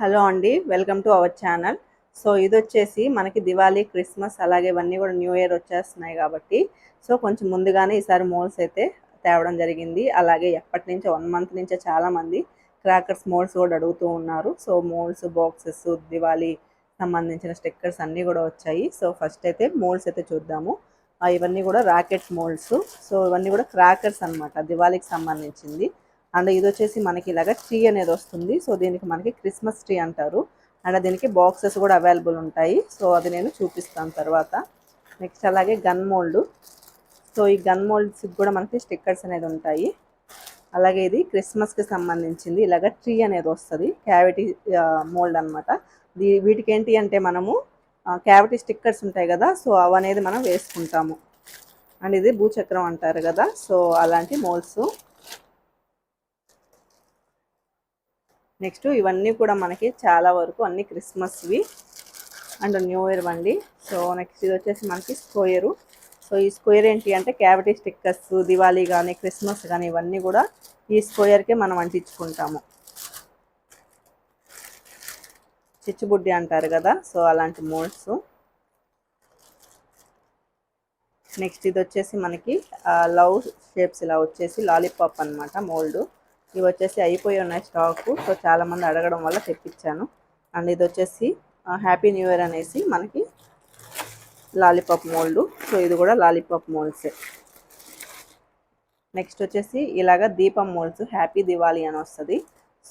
Hello అండి, welcome to our channel. So ఇది వచ్చేసి మనకి దివాళీ, క్రిస్మస్ అలాగే ఇవన్నీ కూడా న్యూ ఇయర్ వచ్చేస్తున్నాయి కాబట్టి కొంచెం ముందుగానే ఈసారి మోల్స్ అయితే తేవడం జరిగింది. అలాగే ఎప్పటి నుంచో 1 మంత్ నుంచే చాలామంది క్రాకర్స్ మోల్స్ కూడా అడుగుతూ ఉన్నారు. సో మోల్స్, బాక్సెస్, దివాళీ సంబంధించిన స్టిక్కర్స్ అన్నీ కూడా వచ్చాయి. సో ఫస్ట్ అయితే మోల్స్ అయితే చూద్దాము. ఇవన్నీ కూడా రాకెట్ మోల్డ్స్. సో ఇవన్నీ కూడా క్రాకర్స్ అన్నమాట, దివాళీకి సంబంధించింది. అండ్ ఇది వచ్చేసి మనకి ఇలాగ ట్రీ అనేది వస్తుంది. సో దీనికి మనకి క్రిస్మస్ ట్రీ అంటారు. అండ్ దీనికి బాక్సెస్ కూడా అవైలబుల్ ఉంటాయి. సో అది నేను చూపిస్తాను తర్వాత. నెక్స్ట్ అలాగే గన్ మోల్డ్. సో ఈ గన్ మోల్డ్స్కి కూడా మనకి స్టిక్కర్స్ అనేది ఉంటాయి. అలాగే ఇది క్రిస్మస్కి సంబంధించింది. ఇలాగ ట్రీ అనేది వస్తుంది, క్యావిటీ మోల్డ్ అనమాట. వీటికి ఏంటి అంటే మనము క్యావిటీ స్టిక్కర్స్ ఉంటాయి కదా, సో అవనేది మనం వేసుకుంటాము. అండ్ ఇది భూచక్రం అంటారు కదా, సో అలాంటి మోల్డ్స్. నెక్స్ట్ ఇవన్నీ కూడా మనకి చాలా వరకు అన్ని క్రిస్మస్వి అండ్ న్యూ ఇయర్ వండి. సో నెక్స్ట్ ఇది వచ్చేసి మనకి స్క్వేరు. సో ఈ స్క్వేర్ ఏంటి అంటే క్యావిటీ స్టిక్కర్స్, దివాళీ కానీ క్రిస్మస్ కానీ ఇవన్నీ కూడా ఈ స్క్వేర్కే మనం అంటించుకుంటాము. చిచ్చుబుడ్డి అంటారు కదా, సో అలాంటి మోల్డ్స్. నెక్స్ట్ ఇది వచ్చేసి మనకి లవ్ షేప్స్ ఇలా వచ్చేసి లాలీపాప్ అనమాట మోల్డ్. ఇవి వచ్చేసి అయిపోయి ఉన్నాయి స్టాకు. సో చాలామంది అడగడం వల్ల తెప్పించాను. అండ్ ఇది వచ్చేసి హ్యాపీ న్యూ ఇయర్ అనేసి మనకి లాలీపాప్ మోల్డ్. సో ఇది కూడా లాలీపాప్ మోల్డ్సే. నెక్స్ట్ వచ్చేసి ఇలాగ దీపం మోల్డ్స్, హ్యాపీ దివాళీ అని వస్తుంది.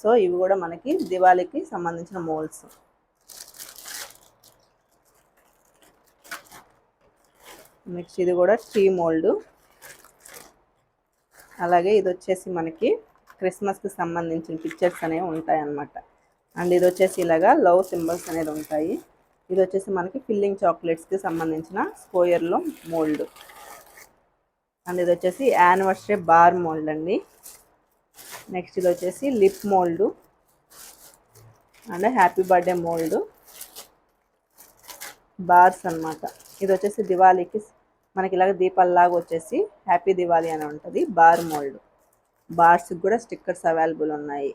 సో ఇవి కూడా మనకి దివాళీకి సంబంధించిన మోల్డ్స్. నెక్స్ట్ ఇది కూడా ట్రీ మోల్డ్. అలాగే ఇది వచ్చేసి మనకి క్రిస్మస్కి సంబంధించిన పిక్చర్స్ అనేవి ఉంటాయి అన్నమాట. అండ్ ఇది వచ్చేసి ఇలాగా లవ్ సింబల్స్ అనేది ఉంటాయి. ఇది వచ్చేసి మనకి ఫిల్లింగ్ చాక్లెట్స్కి సంబంధించిన స్క్వేర్లో మోల్డ్. అండ్ ఇది వచ్చేసి యానివర్సరీ బార్ మోల్డ్ అండి. నెక్స్ట్ ఇది వచ్చేసి lip mould and happy birthday mould, bars అనమాట. ఇది వచ్చేసి దివాళీకి మనకి ఇలాగ దీపాలలాగా వచ్చేసి హ్యాపీ దివాళీ అని ఉంటుంది, బార్ మోల్డ్. బార్స్కి కూడా స్టిక్కర్స్ అవైలబుల్ ఉన్నాయి.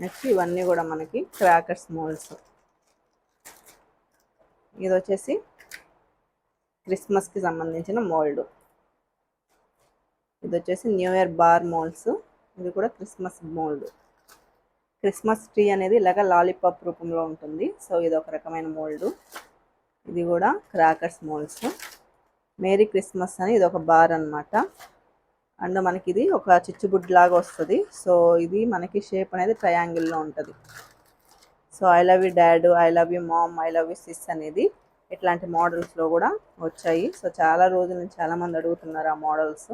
నెక్స్ట్ ఇవన్నీ కూడా మనకి క్రాకర్స్ మోల్డ్స్. ఇది వచ్చేసి క్రిస్మస్కి సంబంధించిన మోల్డ్. ఇది వచ్చేసి న్యూ ఇయర్ బార్ మోల్డ్స్. ఇది కూడా క్రిస్మస్ మోల్డ్. క్రిస్మస్ ట్రీ అనేది ఇలాగ లాలీపాప్ రూపంలో ఉంటుంది. సో ఇది ఒక రకమైన మోల్డ్. ఇది కూడా క్రాకర్స్ మోల్డ్స్. మేరీ క్రిస్మస్ అని ఇది ఒక బార్ అనమాట. అండ్ మనకి ఇది ఒక చిచ్చుబుడ్ లాగా వస్తుంది. సో ఇది మనకి షేప్ అనేది ట్రయాంగిల్లో ఉంటుంది. So I love you dad, I love you mom, I love you sis అనేది ఇట్లాంటి మోడల్స్లో కూడా వచ్చాయి. సో చాలా రోజుల నుంచి చాలామంది అడుగుతున్నారు ఆ మోడల్స్.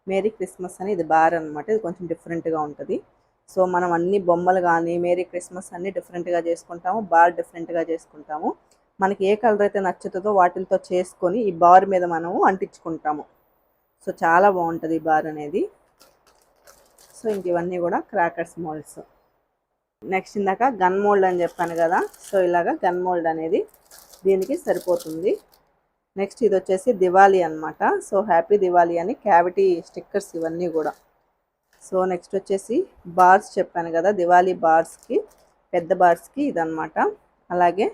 మేరీ క్రిస్మస్ అని ఇది బార్ అనమాట. ఇది కొంచెం డిఫరెంట్గా ఉంటుంది. సో మనం అన్ని బొమ్మలు కానీ మేరీ క్రిస్మస్ అన్ని డిఫరెంట్గా చేసుకుంటాము, బార్ డిఫరెంట్గా చేసుకుంటాము. మనకి ఏ కలర్ అయితే నచ్చుతుందో వాటితో చేసుకొని ఈ బార్ మీద మనము అంటించుకుంటాము. సో చాలా బాగుంటుంది ఈ బార్ అనేది. సో ఇంక ఇవన్నీ కూడా క్రాకర్స్ మోల్డ్స్. నెక్స్ట్ ఇందాక గన్ మోల్డ్ అని చెప్పాను కదా, సో ఇలాగా గన్ మోల్డ్ అనేది దీనికి సరిపోతుంది. నెక్స్ట్ ఇది వచ్చేసి దివాళీ అనమాట. సో హ్యాపీ దివాళీ అని క్యావిటీ స్టిక్కర్స్ ఇవన్నీ కూడా. సో నెక్స్ట్ వచ్చేసి బార్స్ చెప్పాను కదా, దివాళీ బార్స్కి పెద్ద బార్స్కి ఇదనమాట. అలాగే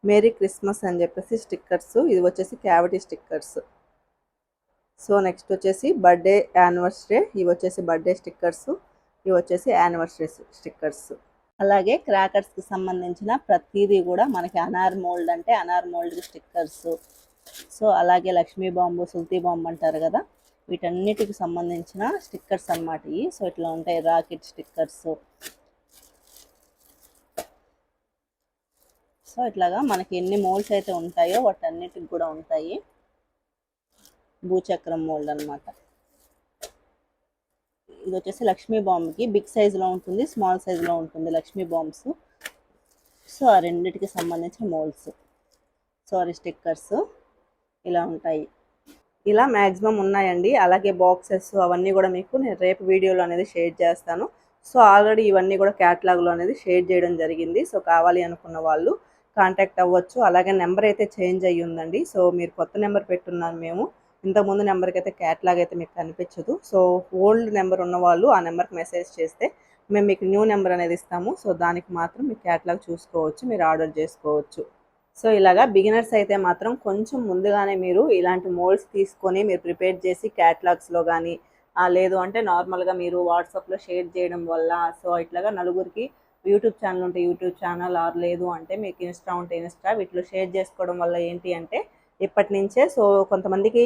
మేరీ క్రిస్మస్ అని చెప్పేసి స్టిక్కర్స్, ఇది వచ్చేసి క్యావిటీ స్టిక్కర్స్. సో నెక్స్ట్ వచ్చేసి బర్త్డే యానివర్సరీ, ఇవి వచ్చేసి బర్త్డే స్టిక్కర్స్, ఇవి వచ్చేసి యానివర్సరీ స్టిక్కర్స్. అలాగే క్రాకర్స్కి సంబంధించిన ప్రతిదీ కూడా మనకి అనార్ మోల్డ్ అంటే అనార్ మోల్డ్ స్టిక్కర్స్. సో అలాగే లక్ష్మీ బాంబు, సుల్తీ బాంబు అంటారు కదా, వీటన్నిటికి సంబంధించిన స్టిక్కర్స్ అన్నమాట ఇవి. సో ఇట్లా ఉంటాయి రాకెట్ స్టిక్కర్స్. సో ఇట్లాగా మనకి ఎన్ని మోల్డ్స్ అయితే ఉంటాయో వాటన్నిటికి కూడా ఉంటాయి. భూచక్రం మోల్డ్ అనమాట. ఇది వచ్చేసి లక్ష్మీ బాంబ్కి బిగ్ సైజులో ఉంటుంది, స్మాల్ సైజులో ఉంటుంది లక్ష్మీ బాంబ్స్. సో ఆ రెండింటికి సంబంధించిన మోల్డ్స్. సారీ స్టిక్కర్స్ ఇలా ఉంటాయి. ఇలా మ్యాక్సిమం ఉన్నాయండి. అలాగే బాక్సెస్ అవన్నీ కూడా మీకు నేను రేపు వీడియోలో అనేది షేర్ చేస్తాను. సో ఆల్రెడీ ఇవన్నీ కూడా క్యాటలాగ్లో అనేది షేర్ చేయడం జరిగింది. సో కావాలి అనుకున్న వాళ్ళు కాంటాక్ట్ అవ్వచ్చు. అలాగే నెంబర్ అయితే చేంజ్ అయ్యి ఉందండి. సో మీరు కొత్త నెంబర్ పెట్టున్నాను మేము. ఇంతకుముందు నెంబర్కి అయితే క్యాటలాగ్ అయితే మీకు కనిపించదు. సో ఓల్డ్ నెంబర్ ఉన్న వాళ్ళు ఆ నెంబర్కి మెసేజ్ చేస్తే మేము మీకు న్యూ నెంబర్ అనేది ఇస్తాము. సో దానికి మాత్రం మీ క్యాటలాగ్ చూసుకోవచ్చు, మీరు ఆర్డర్ చేసుకోవచ్చు. సో ఇలాగా బిగినర్స్ అయితే మాత్రం కొంచెం ముందుగానే మీరు ఇలాంటి మోల్డ్స్ తీసుకొని మీరు ప్రిపేర్ చేసి క్యాటలాగ్స్లో కానీ లేదు అంటే నార్మల్గా మీరు వాట్సాప్లో షేర్ చేయడం వల్ల సో ఇట్లాగా నలుగురికి యూట్యూబ్ ఛానల్ ఉంటే యూట్యూబ్ ఛానల్ లేదు అంటే మీకు ఇన్స్టా ఉంటే ఇన్స్టా వీటిలో షేర్ చేసుకోవడం వల్ల ఏంటి అంటే ఇప్పటి నుంచే సో కొంతమందికి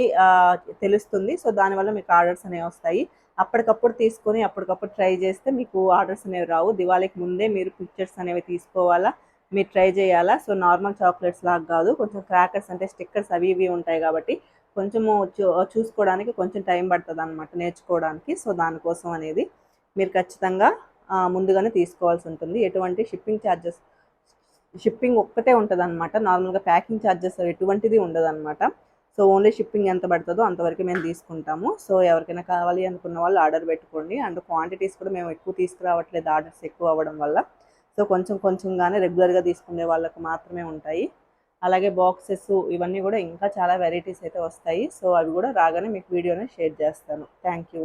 తెలుస్తుంది. సో దానివల్ల మీకు ఆర్డర్స్ అనేవి వస్తాయి. అప్పటికప్పుడు తీసుకొని అప్పటికప్పుడు ట్రై చేస్తే మీకు ఆర్డర్స్ అనేవి రావు. దివాళీకి ముందే మీరు పిక్చర్స్ అనేవి తీసుకోవాలా, మీరు ట్రై చేయాలా. సో నార్మల్ చాక్లెట్స్ లాగా కాదు, కొంచెం క్రాకర్స్ అంటే స్టిక్కర్స్ అవి ఇవి ఉంటాయి కాబట్టి కొంచెము చూసుకోవడానికి కొంచెం టైం పడుతుంది అనమాట నేర్చుకోవడానికి. సో దానికోసం అనేది మీరు ఖచ్చితంగా ముందుగానే తీసుకోవాల్సి ఉంటుంది. ఎటువంటి షిప్పింగ్ ఒక్కటే ఉంటుంది అనమాట. నార్మల్గా ప్యాకింగ్ ఛార్జెస్ ఎటువంటిది ఉండదు అనమాట. సో ఓన్లీ షిప్పింగ్ ఎంత పడుతుందో అంతవరకు మేము తీసుకుంటాము. సో ఎవరికైనా కావాలి అనుకున్న వాళ్ళు ఆర్డర్ పెట్టుకోండి. అండ్ క్వాంటిటీస్ కూడా మేము ఎక్కువ తీసుకురావట్లేదు ఆర్డర్స్ ఎక్కువ అవ్వడం వల్ల. సో కొంచెం కొంచెంగానే రెగ్యులర్గా తీసుకునే వాళ్ళకు మాత్రమే ఉంటాయి. అలాగే బాక్సెస్ ఇవన్నీ కూడా ఇంకా చాలా వెరైటీస్ అయితే వస్తాయి. సో అవి కూడా రాగానే మీకు వీడియోని షేర్ చేస్తాను. Thank you.